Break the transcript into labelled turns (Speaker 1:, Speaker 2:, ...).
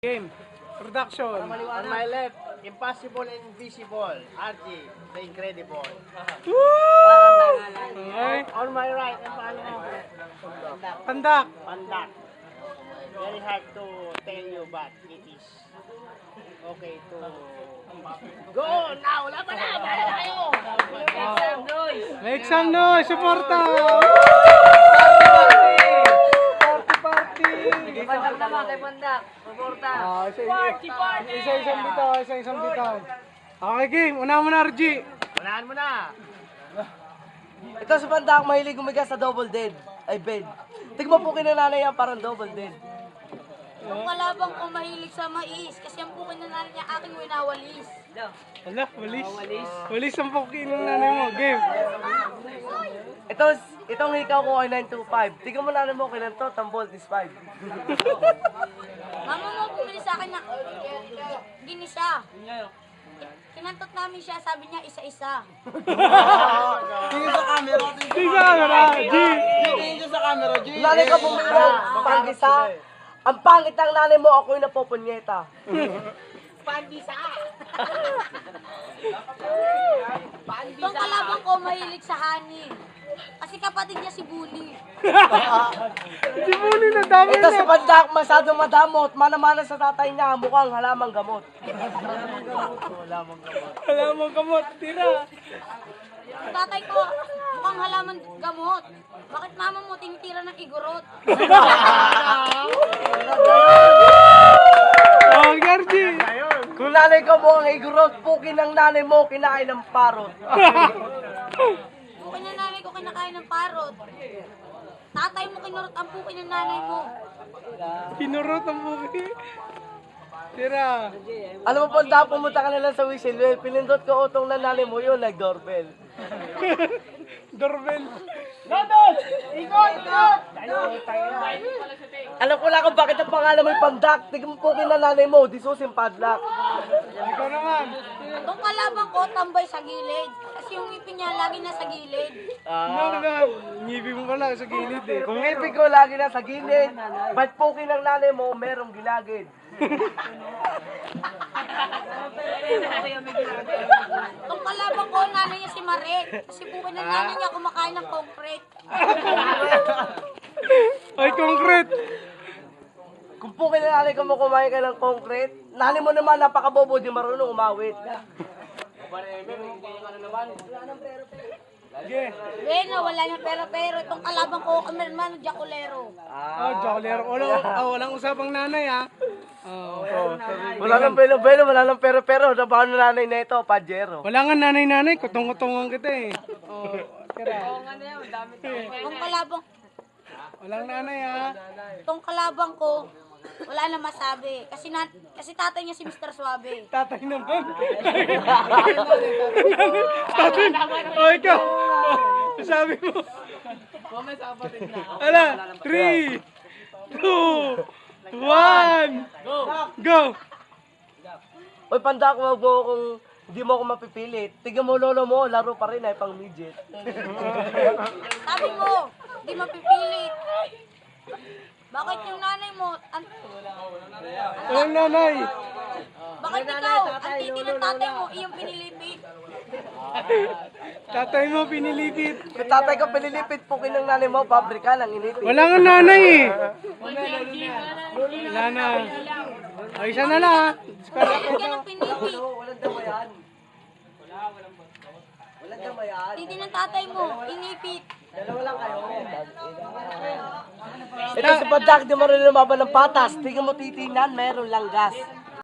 Speaker 1: Game. Production.
Speaker 2: On my left, Impossible and Invisible, RG, the Incredible.
Speaker 1: Okay.
Speaker 2: On my right, ang paano mo?
Speaker 1: Pandak.
Speaker 2: Pandak. Very hard to tell you, but it is okay to go now. Laban na! Bahala na kayo!
Speaker 1: Make some noise. Suporta. Party.
Speaker 3: Pandak naman kay Pandak. Suporta.
Speaker 1: Isa-isang bitaw. Isa-isang bitaw. Okay, game. Una mo na, RG.
Speaker 2: Unahan mo na!
Speaker 3: Ito si Pandak, mahilig umiga sa double dead. Ay, bed. Tignan mo po kinananay yan, parang double dead.
Speaker 4: Ang kalabang ko mahilig sa mais kasi ang pukin na nanay niya aking winawalis.
Speaker 1: Wala, walis. Walis ang pukin ng nanay mo. Game.
Speaker 3: Itong ikaw ko ay 925. Tignan mo nanay mo, kinanto, tambol is 5.
Speaker 4: Mama mo bumili sa akin na ginisa. Kinantot namin siya, sabi niya isa-isa.
Speaker 3: Tingin sa camera.
Speaker 1: G.
Speaker 3: Nanay ka bumili ng panggisa. Ang pangit ng nanay mo, ako yung napopunyeta.
Speaker 4: Itong kalabang ko mahilig sa honey. Kasi kapatid niya si Bully.
Speaker 1: Si Muli na dami
Speaker 3: Ito si
Speaker 1: na.
Speaker 3: Pandak, masyadong madamot. Mana-mana sa tatay niya, mukhang halamang gamot.
Speaker 1: Wala mong kamot. Tira.
Speaker 4: Ang tatay ko, mukhang halaman gamot. Bakit mama mo tinitira ng igorot?
Speaker 1: Oh, RG.
Speaker 3: Kung nanay ka mo ang igurot, pukin ng nanay mo, kinain ng parot.
Speaker 4: Pukin ng nanay ko kinakain ng parot. Tatay mo kinurot ang pukin ng nanay mo.
Speaker 1: Kinurot ang pukin. Tira.
Speaker 3: Alam mo, Pandak, pumunta ka na lang sa whistle well. Pinindot ko utong na nanay mo yun, like doorbell.
Speaker 1: Doorbell.
Speaker 3: Alam ko lang kung bakit ang pangalan mo yung Pandak. Tignan mo pukin ng nanay mo, disusin padlock.
Speaker 1: Ikaw naman.
Speaker 4: Itong kalabang ko tambay sa gilid. Kasi yung ngipin niya lagi nasa gilid.
Speaker 1: Ngibi mo pala sa gilid eh.
Speaker 3: Kung ibig ko lagi na sa gilid, ba't pukin ng nanay mo, merong gilagid.
Speaker 4: Itong kalabang ko, nanay niya si Maret. Kasi pukin ng nanay niya kumakain ng concrete.
Speaker 1: Ay, concrete.
Speaker 3: Kung pukin ng nanay ko mo kumain ka ng concrete, nanay mo naman napakabobo, di marunong umawit.
Speaker 1: Sige.
Speaker 4: Bueno, wala niyang pero itong kalabang ko, kamerman, jaculero.
Speaker 1: Oh, joker. Walang usapang nanay ha. Oh.
Speaker 3: Wala nang belo-belo, wala nang pero-pero. Trabaho ng nanay na ito, pajero.
Speaker 1: Wala nga nanay-nanay. Kutong-kutongan kita eh. Oh, tira.
Speaker 4: Itong kalabang,
Speaker 1: Walang nanay ha.
Speaker 4: itong kalabang ko, wala na masabi. Kasi tatay niya si Mr. Suabe.
Speaker 1: Tatay naman. Tatay. Oh, ikaw. Sabi mo. Ala, 3, 2, 1. Go.
Speaker 3: Oy, Pandak, wag mo kung hindi mo ako mapipilit. Tignan mo, lolo mo, laro pa rin ay pang midget.
Speaker 4: Sabi mo, di mapipilit. Bakit yung nanay mo,
Speaker 1: Walang nanay.
Speaker 4: bakit ikaw, ang titi ng tatay mo, iyong pinilipit?
Speaker 1: Tatay mo pinilipit.
Speaker 3: Kung tatay ka pinilipit, pukin ng nanay mo, pabrika lang inipit.
Speaker 1: Wala nga nanay eh. Wala na. O, isa na lang ha.
Speaker 4: Bakit ka ng pinilipit?
Speaker 3: Walang damayan. Walang damayan.
Speaker 4: Titi ng tatay mo, inipit.
Speaker 3: Dalawa lang kayo. Ito si Pandak, di marunong lumaban ng patas. Tingnan mo titingnan, meron lang gas.